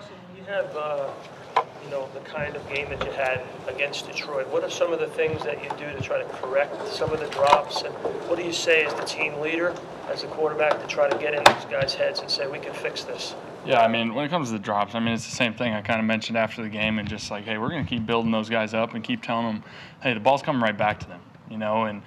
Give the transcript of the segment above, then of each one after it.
Carson, you have, the kind of game that you had against Detroit. What are some of the things that you do to try to correct some of the drops? And what do you say as the team leader, as the quarterback, to try to get in these guys' heads and say, we can fix this? Yeah, I mean, when it comes to the drops, I mean, it's the same thing I kind of mentioned after the game, and just like, hey, we're going to keep building those guys up and keep telling them, hey, the ball's coming right back to them, and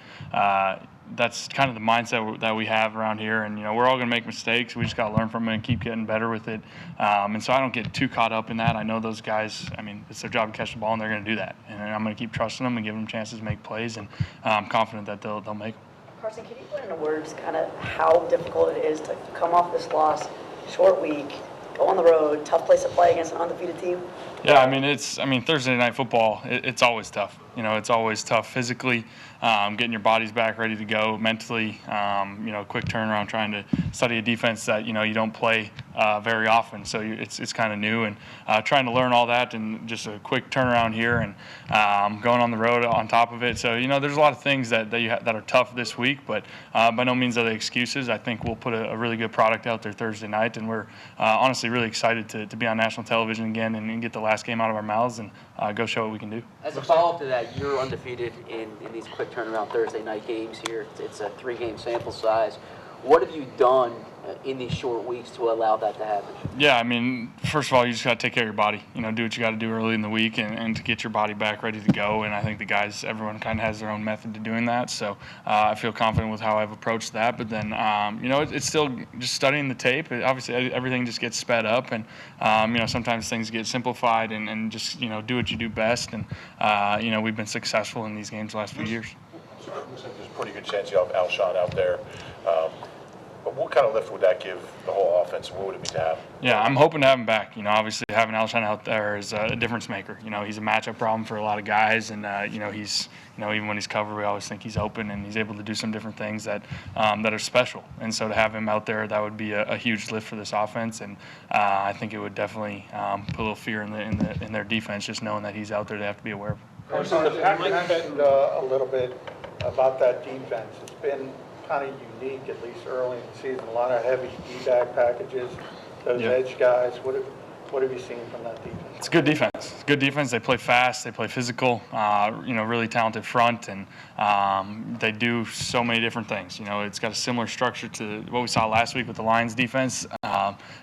that's kind of the mindset that we have around here. And, we're all going to make mistakes. We just got to learn from it and keep getting better with it. And so I don't get too caught up in that. I know those guys, I mean, it's their job to catch the ball, and they're going to do that. And I'm going to keep trusting them and giving them chances to make plays, and I'm confident that they'll make them. Carson, can you put into words kind of how difficult it is to come off this loss, short week, go on the road, tough place to play against an undefeated team? Yeah, I mean, Thursday night football, it's always tough. It's always tough physically, getting your bodies back ready to go, mentally, quick turnaround, trying to study a defense that, you don't play very often. So it's kind of new, and trying to learn all that, and just a quick turnaround here, and going on the road on top of it. So, there's a lot of things that are tough this week, but by no means are they excuses. I think we'll put a really good product out there Thursday night, and we're honestly really excited to be on national television again and get the last game out of our mouths and go show what we can do. As a follow-up to that, you're undefeated in these quick turnaround Thursday night games here. It's a 3-game sample size. What have you done in these short weeks to allow that to happen? Yeah, I mean, first of all, you just got to take care of your body. Do what you got to do early in the week and to get your body back ready to go. And I think the guys, everyone kind of has their own method to doing that. So I feel confident with how I've approached that. But then, it's still just studying the tape. Obviously, everything just gets sped up. And, sometimes things get simplified and just, do what you do best. And, we've been successful in these games the last few years. Looks like there's a pretty good chance you have Alshon out there. But what kind of lift would that give the whole offense? What would it be to have? Yeah, I'm hoping to have him back. Obviously having Alshon out there is a difference maker. He's a matchup problem for a lot of guys, and he's even when he's covered, we always think he's open, and he's able to do some different things that are special. And so to have him out there, that would be a huge lift for this offense, and I think it would definitely put a little fear in their defense, just knowing that he's out there. They have to be aware of him. Carson, you mentioned a little bit about that defense. It's been kind of unique, at least early in the season. A lot of heavy D-back packages, those edge guys. What have you seen from that defense? It's good defense. It's good defense. They play fast. They play physical. Really talented front, and they do so many different things. It's got a similar structure to what we saw last week with the Lions defense.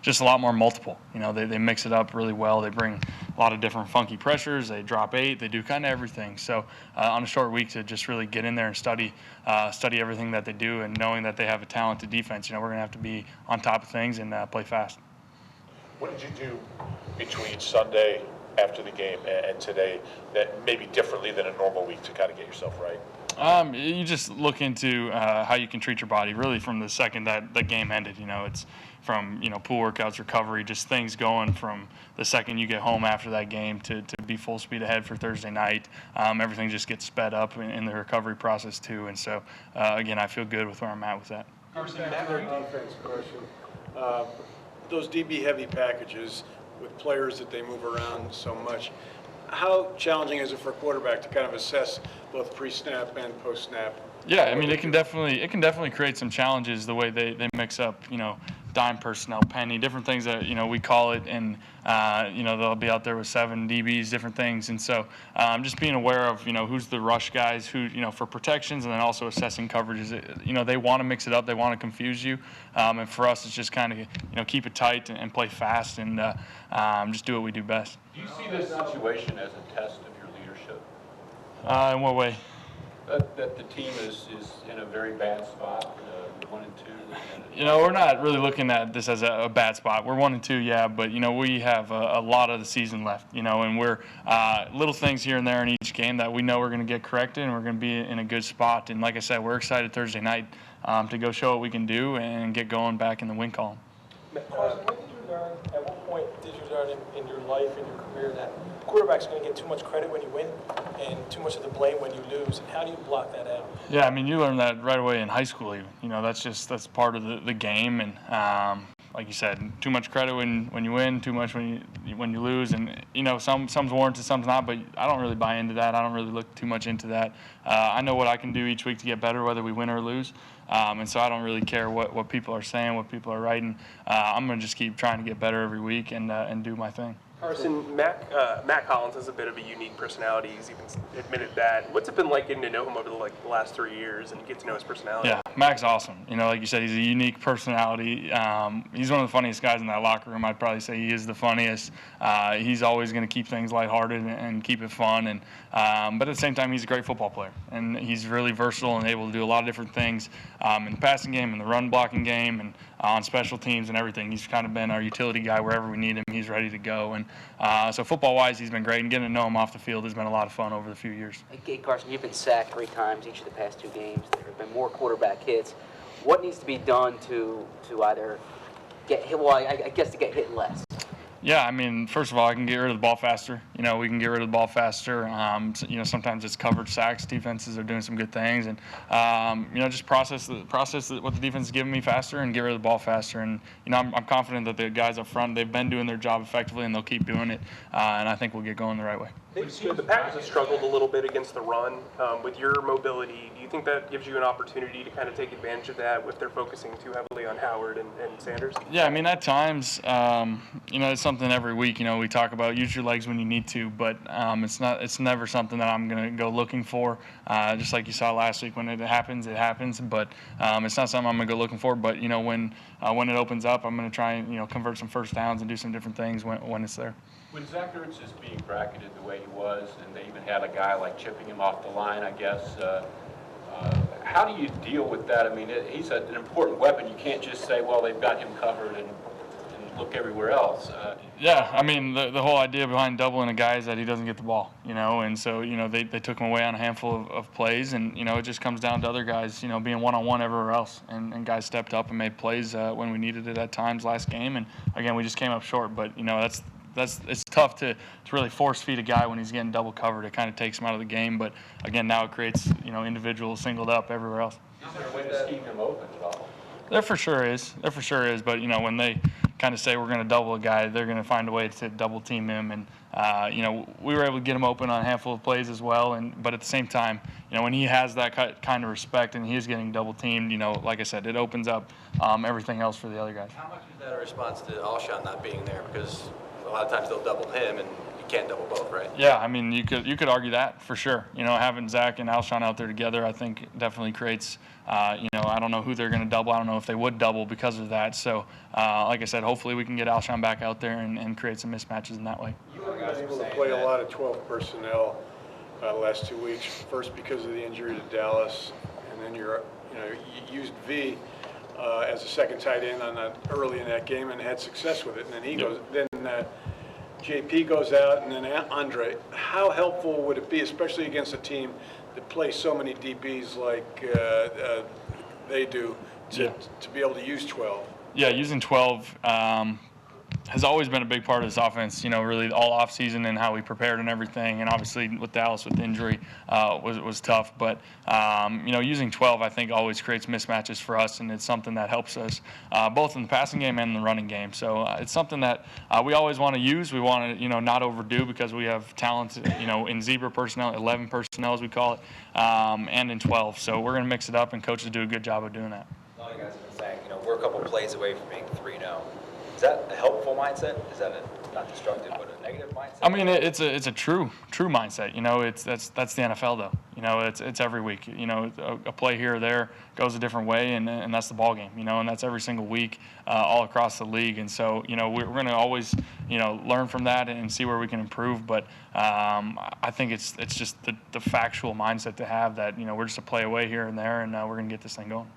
Just a lot more multiple. They mix it up really well. They bring a lot of different funky pressures. They drop 8. They do kind of everything. So on a short week to just really get in there and study everything that they do, and knowing that they have a talented defense, we're going to have to be on top of things and play fast. What did you do between Sunday after the game and today that maybe differently than a normal week to kind of get yourself right? You just look into how you can treat your body really from the second that the game ended. It's from pool workouts, recovery, just things going from the second you get home after that game to be full speed ahead for Thursday night. Everything just gets sped up in the recovery process too. And so again, I feel good with where I'm at with that. Carson, defense question. Those DB heavy packages with players that they move around so much, how challenging is it for a quarterback to kind of assess both pre-snap and post-snap? Yeah, I mean, it can definitely create some challenges the way they mix up, dime personnel, penny, different things that, we call it, and, they'll be out there with 7 DBs, different things. And so just being aware of, who's the rush guys, who, for protections, and then also assessing coverages. They want to mix it up. They want to confuse you. And for us, it's just kind of, keep it tight and play fast and just do what we do best. Do you see this situation as a test of your leadership? In what way? That the team is in a very bad spot, 1 and 2. We're not really looking at this as a bad spot. We're 1 and 2, yeah, but we have a lot of the season left. And we're little things here and there in each game that we know we're going to get corrected, and we're going to be in a good spot. And like I said, we're excited Thursday night to go show what we can do and get going back in the win column. Carson, when did you learn? At what point did you learn in your life, in your career, that quarterbacks are going to get too much credit when you win and too much of the blame when you lose? And how do you block that out? Yeah, I mean, you learn that right away in high school even. That's part of the game, and like you said, too much credit when you win, too much when you lose, and some's warranted, some's not. But I don't really buy into that. I don't really look too much into that. I know what I can do each week to get better, whether we win or lose, and so I don't really care what people are saying, what people are writing. I'm gonna just keep trying to get better every week and do my thing. Carson, Matt Collins has a bit of a unique personality. He's even admitted that. What's it been like getting to know him over the last 3 years and get to know his personality? Yeah, Mac's awesome. Like you said, he's a unique personality. He's one of the funniest guys in that locker room. I'd probably say he is the funniest. He's always going to keep things lighthearted and keep it fun. But at the same time, he's a great football player, and he's really versatile and able to do a lot of different things in the passing game, in the run blocking game, and on special teams and everything. He's kind of been our utility guy wherever we need him. He's ready to go. And so football-wise, he's been great, and getting to know him off the field has been a lot of fun over the few years. Hey, Carson, you've been sacked 3 times each of the past 2 games. There have been more quarterback hits. What needs to be done to either get hit, well, I guess to get hit less? Yeah, I mean, first of all, I can get rid of the ball faster. We can get rid of the ball faster. Sometimes it's coverage sacks. Defenses are doing some good things, and just process what the defense is giving me faster and get rid of the ball faster. And I'm confident that the guys up front, they've been doing their job effectively, and they'll keep doing it. And I think we'll get going the right way. The Packers have struggled a little bit against the run. With your mobility, do you think that gives you an opportunity to kind of take advantage of that if they're focusing too heavily on Howard and Sanders? Yeah, I mean, at times, it's something every week, we talk about use your legs when you need to, but it's never something that I'm going to go looking for. Just like you saw last week, when it happens, but it's not something I'm going to go looking for. But, when it opens up, I'm going to try and, convert some first downs and do some different things when it's there. When Zach Ertz is being bracketed the way he was, and they even had a guy like chipping him off the line, I guess, how do you deal with that? I mean, he's an important weapon. You can't just say, well, they've got him covered and look everywhere else. Yeah, I mean, the whole idea behind doubling a guy is that he doesn't get the ball, and so, they took him away on a handful of plays, and, it just comes down to other guys, being one-on-one everywhere else, and guys stepped up and made plays when we needed it at times last game, and, again, we just came up short, but, it's tough to really force feed a guy when he's getting double covered. It kind of takes him out of the game, but, again, now it creates, individuals singled up everywhere else. Is there a way to scheme him open at all? There for sure is, but, when they kind of say we're going to double a guy, they're going to find a way to double team him, and we were able to get him open on a handful of plays as well, but at the same time, when he has that kind of respect and he is getting double teamed, like I said, it opens up everything else for the other guys. How much is that a response to Alshon not being there? Because a lot of times they'll double him and you can't double both, right? Yeah, I mean, you could argue that for sure. Having Zach and Alshon out there together, I think definitely creates, I don't know who they're going to double. I don't know if they would double because of that. So, like I said, hopefully we can get Alshon back out there and create some mismatches in that way. You haven't been able to play a lot of 12 personnel the last 2 weeks. First because of the injury to Dallas, and then you used V as a second tight end on that early in that game and had success with it. And then he goes, then JP goes out, and then Andre. How helpful would it be, especially against a team that plays so many DBs like they do, to be able to use 12? Yeah, using 12 has always been a big part of this offense, really all offseason and how we prepared and everything. And obviously with Dallas with injury was tough. But, using 12, I think, always creates mismatches for us. And it's something that helps us both in the passing game and in the running game. So it's something that we always want to use. We want to, not overdo, because we have talent, in zebra personnel, 11 personnel as we call it, and in 12. So we're going to mix it up, and coaches do a good job of doing that. A lot of guys have been saying, we're a couple plays away from being 3-0. Is that a helpful mindset? Is that a not destructive, but a negative mindset? I mean, it's a true mindset. That's the NFL though. It's every week. A play here or there goes a different way, and that's the ball game. And that's every single week all across the league. And so we're going to always learn from that and see where we can improve. But I think it's just the factual mindset to have that we're just a play away here and there, and we're going to get this thing going.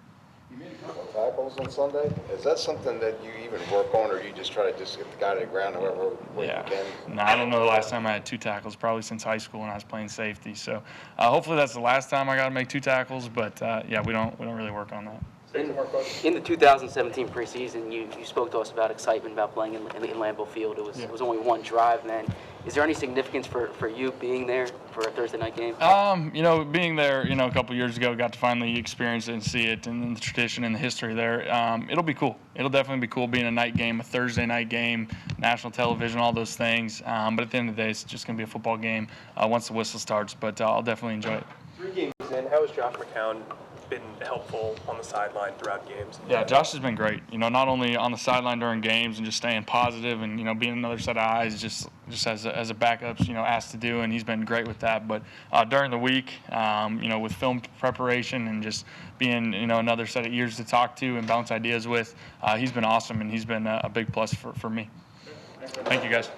You made a couple of tackles on Sunday. Is that something that you even work on, or you just try to just get the guy to the ground however way you can? No, I don't know the last time I had 2 tackles, probably since high school when I was playing safety. So hopefully that's the last time I got to make 2 tackles. But we don't really work on that. In the 2017 preseason, you spoke to us about excitement about playing in Lambeau Field. It was only one drive, and then Is there any significance for you being there for a Thursday night game? Being there, a couple years ago, got to finally experience it and see it, and the tradition and the history there. It'll be cool. It'll definitely be cool being a night game, a Thursday night game, national television, all those things. But at the end of the day, it's just going to be a football game once the whistle starts. But I'll definitely enjoy it. 3 games in, how has Josh McCown been helpful on the sideline throughout games? Yeah, Josh has been great. Not only on the sideline during games and just staying positive and being another set of eyes, just as a backup, asked to do, and he's been great with that. But during the week, with film preparation and just being another set of ears to talk to and bounce ideas with, he's been awesome, and he's been a big plus for me. Thank you, guys.